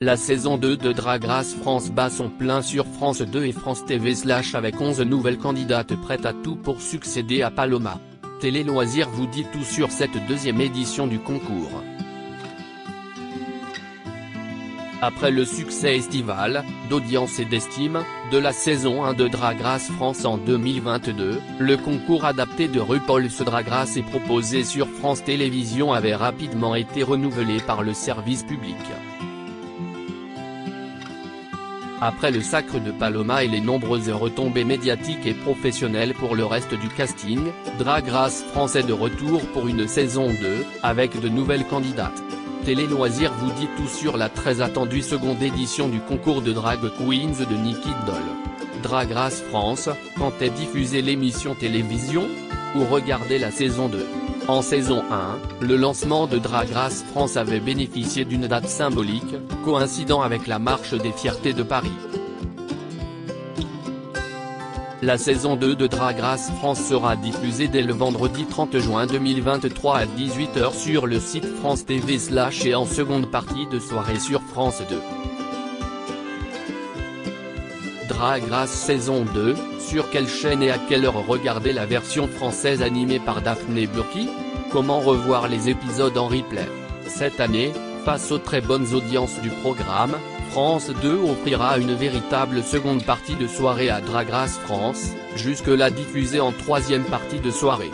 La saison 2 de Drag Race France bat son plein sur France 2 et France TV / avec 11 nouvelles candidates prêtes à tout pour succéder à Paloma. Télé Loisirs vous dit tout sur cette deuxième édition du concours. Après le succès estival, d'audience et d'estime, de la saison 1 de Drag Race France en 2022, le concours adapté de RuPaul's Drag Race et proposé sur France Télévisions avait rapidement été renouvelé par le service public. Après le sacre de Paloma et les nombreuses retombées médiatiques et professionnelles pour le reste du casting, Drag Race France est de retour pour une saison 2, avec de nouvelles candidates. Télé Loisirs vous dit tout sur la très attendue seconde édition du concours de Drag Queens de Nicky Doll. Drag Race France, quand est diffusée l'émission télévision ? Ou regardez la saison 2 ? En saison 1, le lancement de Drag Race France avait bénéficié d'une date symbolique, coïncidant avec la Marche des Fiertés de Paris. La saison 2 de Drag Race France sera diffusée dès le vendredi 30 juin 2023 à 18 h sur le site France TV / et en seconde partie de soirée sur France 2. Drag Race saison 2, sur quelle chaîne et à quelle heure regarder la version française animée par Daphné Burki ? Comment revoir les épisodes en replay ? Cette année, face aux très bonnes audiences du programme, France 2 offrira une véritable seconde partie de soirée à Drag Race France, jusque-là diffusée en troisième partie de soirée.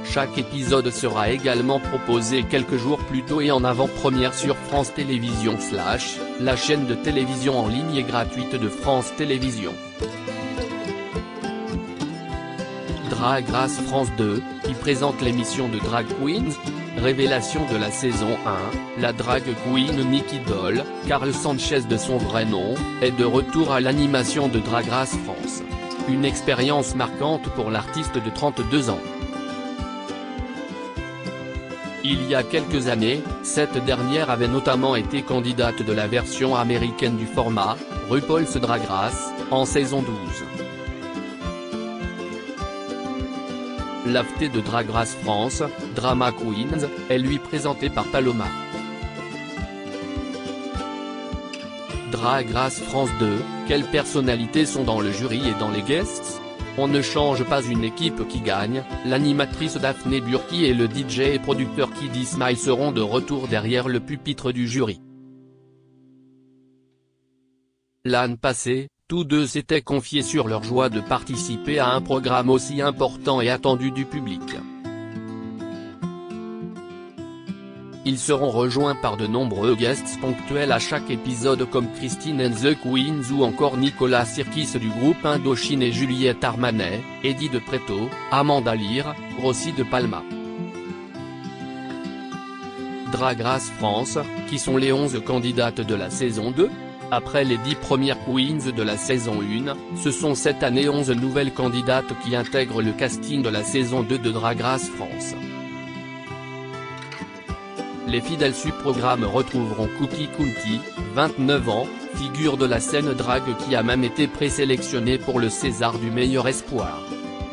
Chaque épisode sera également proposé quelques jours plus tôt et en avant-première sur France Télévisions / la chaîne de télévision en ligne et gratuite de France Télévisions. Drag Race France 2, qui présente l'émission de Drag Queens. Révélation de la saison 1, la drag queen Nicky Doll, Carl Sanchez de son vrai nom, est de retour à l'animation de Drag Race France. Une expérience marquante pour l'artiste de 32 ans. Il y a quelques années, cette dernière avait notamment été candidate de la version américaine du format, RuPaul's Drag Race, en saison 12. L'invité de Drag Race France, Drama Queens, est lui présenté par Paloma. Drag Race France 2, quelles personnalités sont dans le jury et dans les guests ? On ne change pas une équipe qui gagne, l'animatrice Daphné Burki et le DJ et producteur Kiddy Smile seront de retour derrière le pupitre du jury. L'année passée, tous deux s'étaient confiés sur leur joie de participer à un programme aussi important et attendu du public. Ils seront rejoints par de nombreux guests ponctuels à chaque épisode comme Christine and the Queens ou encore Nicolas Sirkis du groupe Indochine et Juliette Armanet, Eddie de Pretto, Amanda Lear, Rossi de Palma. Drag Race France, qui sont les 11 candidates de la saison 2 ? Après les 10 premières queens de la saison 1, ce sont cette année 11 nouvelles candidates qui intègrent le casting de la saison 2 de Drag Race France. Les fidèles du programme retrouveront Cookie County, 29 ans, figure de la scène drag qui a même été présélectionnée pour le César du meilleur espoir.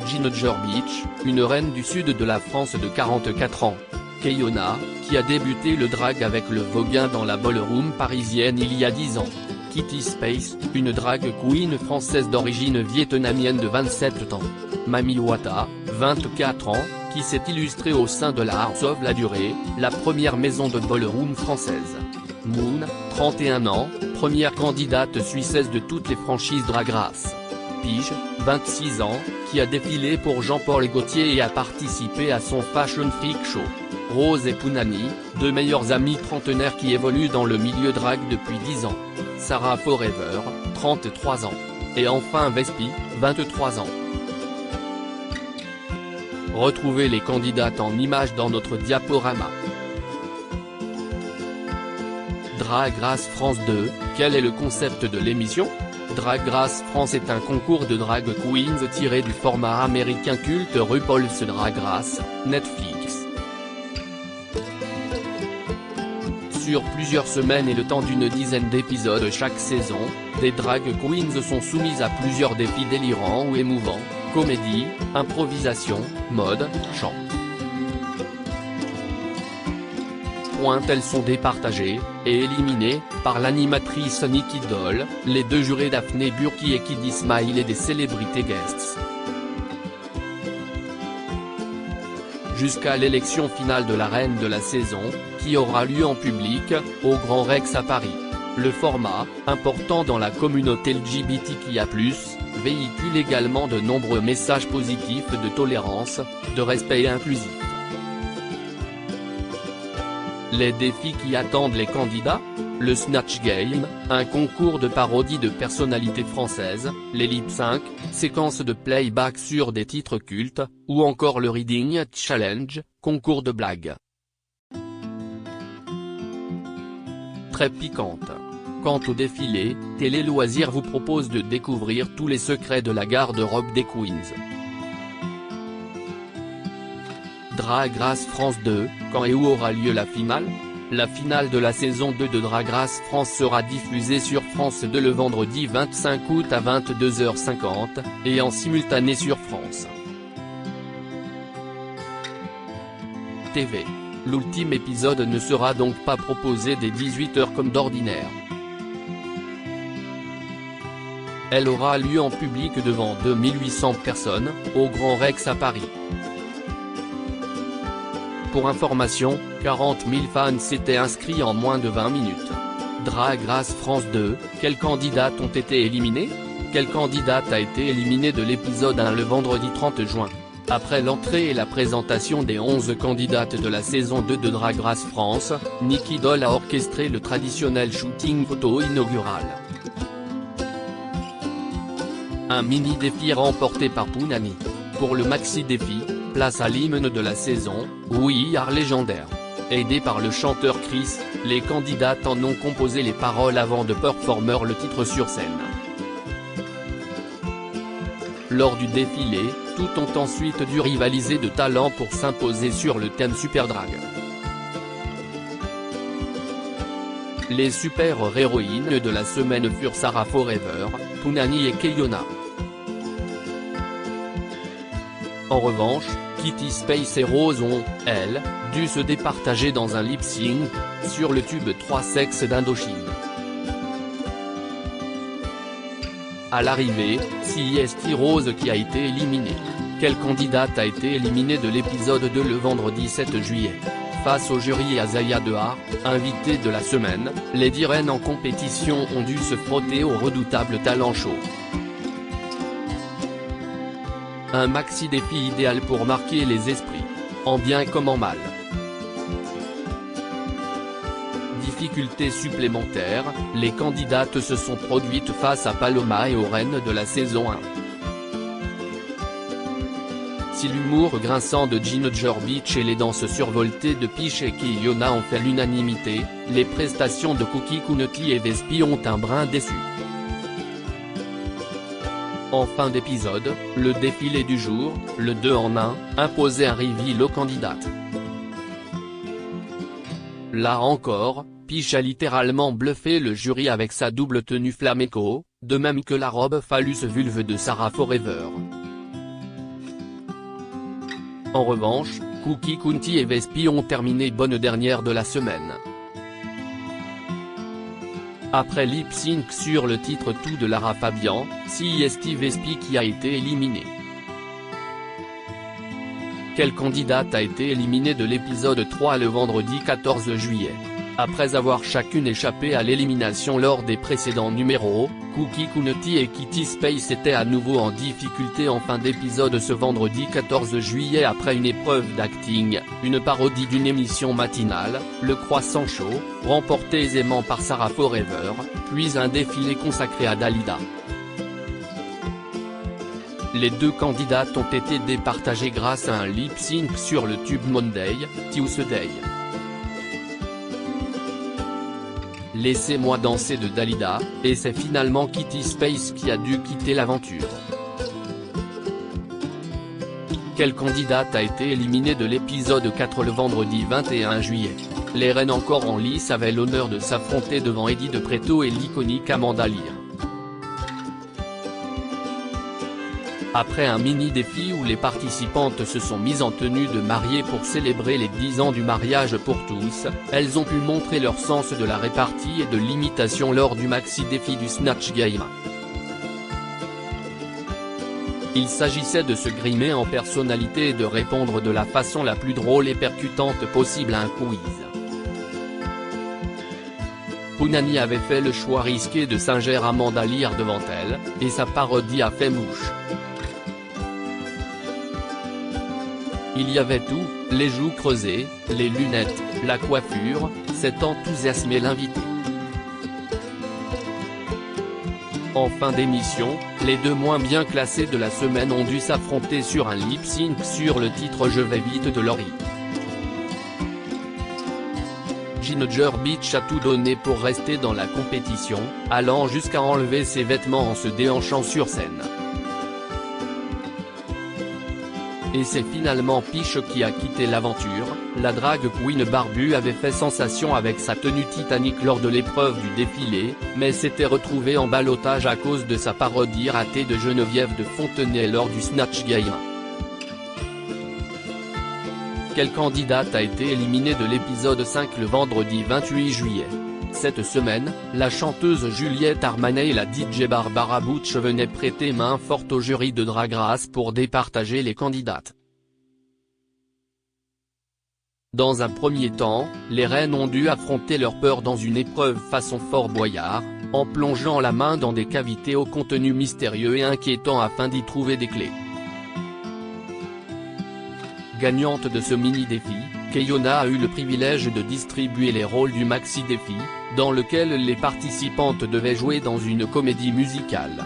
Ginger Beach, une reine du sud de la France de 44 ans. Keyona, qui a débuté le drag avec le Voguin dans la ballroom parisienne il y a 10 ans. Kitty Space, une drag queen française d'origine vietnamienne de 27 ans. Mami Wata, 24 ans, qui s'est illustrée au sein de la House of la Durée, la première maison de ballroom française. Moon, 31 ans, première candidate suissesse de toutes les franchises Drag Race. Pige, 26 ans, qui a défilé pour Jean-Paul Gaultier et a participé à son Fashion Freak Show. Rose et Punani, deux meilleures amies trentenaires qui évoluent dans le milieu drag depuis 10 ans. Sarah Forever, 33 ans. Et enfin Vespi, 23 ans. Retrouvez les candidates en images dans notre diaporama. Drag Race France 2, quel est le concept de l'émission ? Drag Race France est un concours de drag queens tiré du format américain culte RuPaul's Drag Race, Netflix. Sur plusieurs semaines et le temps d'une dizaine d'épisodes chaque saison, des drag queens sont soumises à plusieurs défis délirants ou émouvants, comédie, improvisation, mode, chant. point elles sont départagées, et éliminées, par l'animatrice Nikki Doll, les deux jurés Daphné Burki et Kid Ismail et des célébrités guests. Jusqu'à l'élection finale de la reine de la saison, qui aura lieu en public, au Grand Rex à Paris. Le format, important dans la communauté LGBTQIA+, véhicule également de nombreux messages positifs de tolérance, de respect inclusif. Les défis qui attendent les candidats ? Le Snatch Game, un concours de parodie de personnalités françaises, les lip-sync, séquences de playback sur des titres cultes, ou encore le Reading Challenge, concours de blagues. Très piquante. Quant au défilé, Télé Loisirs vous propose de découvrir tous les secrets de la garde-robe des Queens. Drag Race France 2, quand et où aura lieu la finale ? La finale de la saison 2 de Drag Race France sera diffusée sur France 2 le vendredi 25 août à 22h50, et en simultané sur France TV. L'ultime épisode ne sera donc pas proposé dès 18h comme d'ordinaire. Elle aura lieu en public devant 2800 personnes, au Grand Rex à Paris. Pour information, 40 000 fans s'étaient inscrits en moins de 20 minutes. Drag Race France 2, quelles candidates ont été éliminées ? Quelle candidate a été éliminée de l'épisode 1 le vendredi 30 juin ? Après l'entrée et la présentation des 11 candidates de la saison 2 de Drag Race France, Nikki Doll a orchestré le traditionnel shooting photo inaugural. Un mini-défi remporté par Pounani. Pour le maxi-défi, place à l'hymne de la saison, We Are légendaire. Aidés par le chanteur Chris, les candidates en ont composé les paroles avant de performer le titre sur scène. Lors du défilé, toutes ont ensuite dû rivaliser de talent pour s'imposer sur le thème Super Drag. Les super-héroïnes de la semaine furent Sarah Forever, Pounani et Keyona. En revanche, Kitty Space et Rose ont, elles, dû se départager dans un lip-sync, sur le tube 3 sexes d'Indochine. À l'arrivée, CST Rose qui a été éliminée. Quelle candidate a été éliminée de l'épisode 2 le vendredi 7 juillet ? Face au jury et à Zaya Dehar, invitée de la semaine, les 10 reines en compétition ont dû se frotter au redoutable talent show. Un maxi-défi idéal pour marquer les esprits, en bien comme en mal. Difficultés supplémentaires, les candidates se sont produites face à Paloma et aux reines de la saison 1. Si l'humour grinçant de Ginger Beach et les danses survoltées de Peach et Keyona ont fait l'unanimité, les prestations de Cookie County et Vespi ont un brin déçu. En fin d'épisode, le défilé du jour, le 2 en 1, imposait un reveal aux candidates. Là encore, Peach a littéralement bluffé le jury avec sa double tenue flamenco, de même que la robe phallus vulve de Sarah Forever. En revanche, Cookie County et Vespi ont terminé bonne dernière de la semaine. Après lip sync sur le titre Tout de Lara Fabian, CST Vespi qui a été éliminé. Quelle candidate a été éliminée de l'épisode 3 le vendredi 14 juillet ? Après avoir chacune échappé à l'élimination lors des précédents numéros, Cookie County et Kitty Space étaient à nouveau en difficulté en fin d'épisode ce vendredi 14 juillet après une épreuve d'acting, une parodie d'une émission matinale, Le Croissant Show, remportée aisément par Sarah Forever, puis un défilé consacré à Dalida. Les deux candidates ont été départagées grâce à un lip-sync sur le tube Monday, Tuesday. Laissez-moi danser de Dalida, et c'est finalement Kitty Space qui a dû quitter l'aventure. Quelle candidate a été éliminée de l'épisode 4 le vendredi 21 juillet ? Les reines encore en lice avaient l'honneur de s'affronter devant Eddie de Pretto et l'iconique Amanda Lear. Après un mini-défi où les participantes se sont mises en tenue de mariée pour célébrer les 10 ans du mariage pour tous, elles ont pu montrer leur sens de la répartie et de l'imitation lors du maxi-défi du Snatch Game. Il s'agissait de se grimer en personnalité et de répondre de la façon la plus drôle et percutante possible à un quiz. Pounani avait fait le choix risqué de singer Amanda Lear devant elle, et sa parodie a fait mouche. Il y avait tout, les joues creusées, les lunettes, la coiffure, c'est enthousiasmé l'invité. En fin d'émission, les deux moins bien classés de la semaine ont dû s'affronter sur un lip-sync sur le titre Je vais vite de Laurie. Ginger Beach a tout donné pour rester dans la compétition, allant jusqu'à enlever ses vêtements en se déhanchant sur scène. Et c'est finalement Peach qui a quitté l'aventure. La drag queen barbue avait fait sensation avec sa tenue Titanic lors de l'épreuve du défilé, mais s'était retrouvée en ballottage à cause de sa parodie ratée de Geneviève de Fontenay lors du Snatch Game. Quelle candidate a été éliminée de l'épisode 5 le vendredi 28 juillet? Cette semaine, la chanteuse Juliette Armanet et la DJ Barbara Butch venaient prêter main forte au jury de Drag Race pour départager les candidates. Dans un premier temps, les reines ont dû affronter leur peur dans une épreuve façon Fort Boyard, en plongeant la main dans des cavités au contenu mystérieux et inquiétant afin d'y trouver des clés. Gagnante de ce mini-défi, Keyona a eu le privilège de distribuer les rôles du maxi-défi, dans lequel les participantes devaient jouer dans une comédie musicale.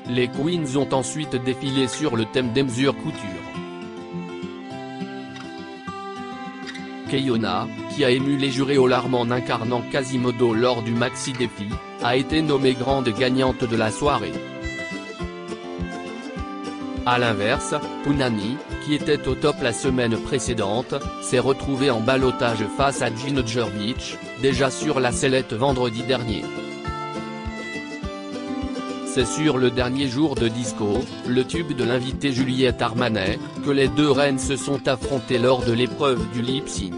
Les queens ont ensuite défilé sur le thème des mesures couture. Keyona, qui a ému les jurés aux larmes en incarnant Quasimodo lors du maxi-défi, a été nommée grande gagnante de la soirée. A l'inverse, Pounani, qui était au top la semaine précédente, s'est retrouvée en ballottage face à Ginger Beach, déjà sur la sellette vendredi dernier. C'est sur le dernier jour de disco, le tube de l'invitée Juliette Armanet, que les deux reines se sont affrontées lors de l'épreuve du lip-sync.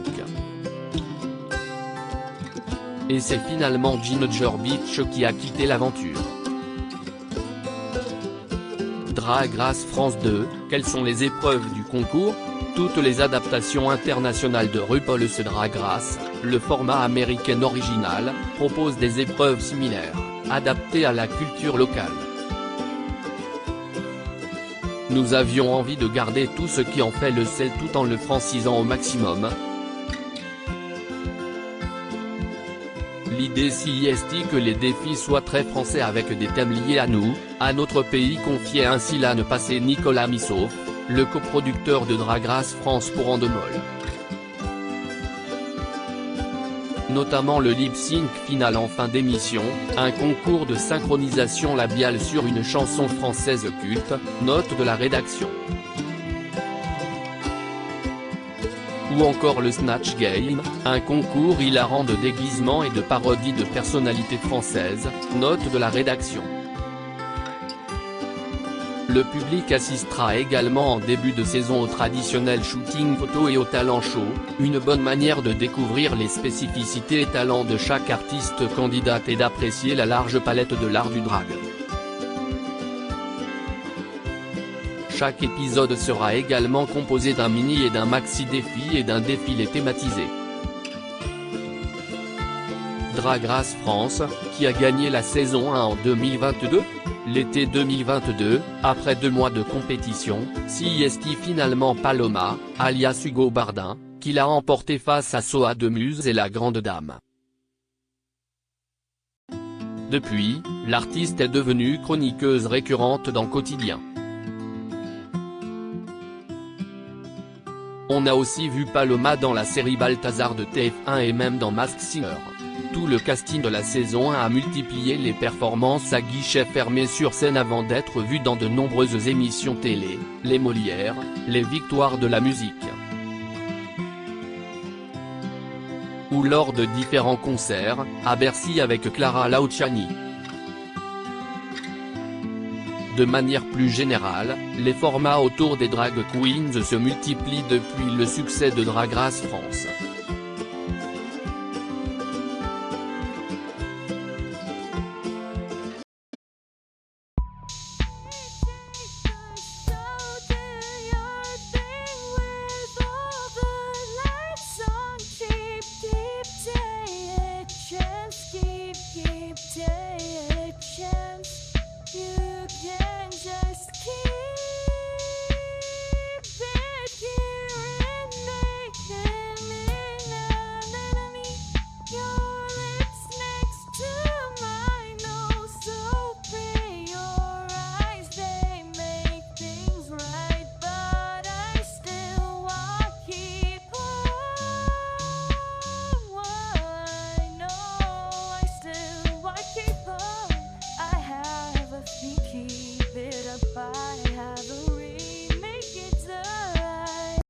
Et c'est finalement Ginger Beach qui a quitté l'aventure. Drag Race France 2, quelles sont les épreuves du concours? Toutes les adaptations internationales de RuPaul's Drag Race, le format américain original, proposent des épreuves similaires, adaptées à la culture locale. Nous avions envie de garder tout ce qui en fait le sel tout en le francisant au maximum. L'idée si est que les défis soient très français avec des thèmes liés à nous, à notre pays, confiait ainsi l'âne passé Nicolas Missouf, le coproducteur de Drag Race France pour Endemol. Notamment le lip-sync final en fin d'émission, un concours de synchronisation labiale sur une chanson française culte, note de la rédaction. Ou encore le Snatch Game, un concours hilarant de déguisement et de parodie de personnalités françaises, note de la rédaction. Le public assistera également en début de saison au traditionnel shooting photo et au talent show, une bonne manière de découvrir les spécificités et talents de chaque artiste candidate et d'apprécier la large palette de l'art du drag. Chaque épisode sera également composé d'un mini et d'un maxi-défi et d'un défilé thématisé. Drag Race France, qui a gagné la saison 1 en 2022. L'été 2022, après 2 mois de compétition, CIST finalement Paloma, alias Hugo Bardin, qui l'a emporté face à Soa de Muse et la Grande Dame. Depuis, l'artiste est devenue chroniqueuse récurrente dans Quotidien. On a aussi vu Paloma dans la série Balthazar de TF1 et même dans Masked Singer. Tout le casting de la saison 1 a multiplié les performances à guichet fermé sur scène avant d'être vu dans de nombreuses émissions télé, les Molières, les Victoires de la musique, ou lors de différents concerts, à Bercy avec Clara Luciani. De manière plus générale, les formats autour des drag queens se multiplient depuis le succès de Drag Race France.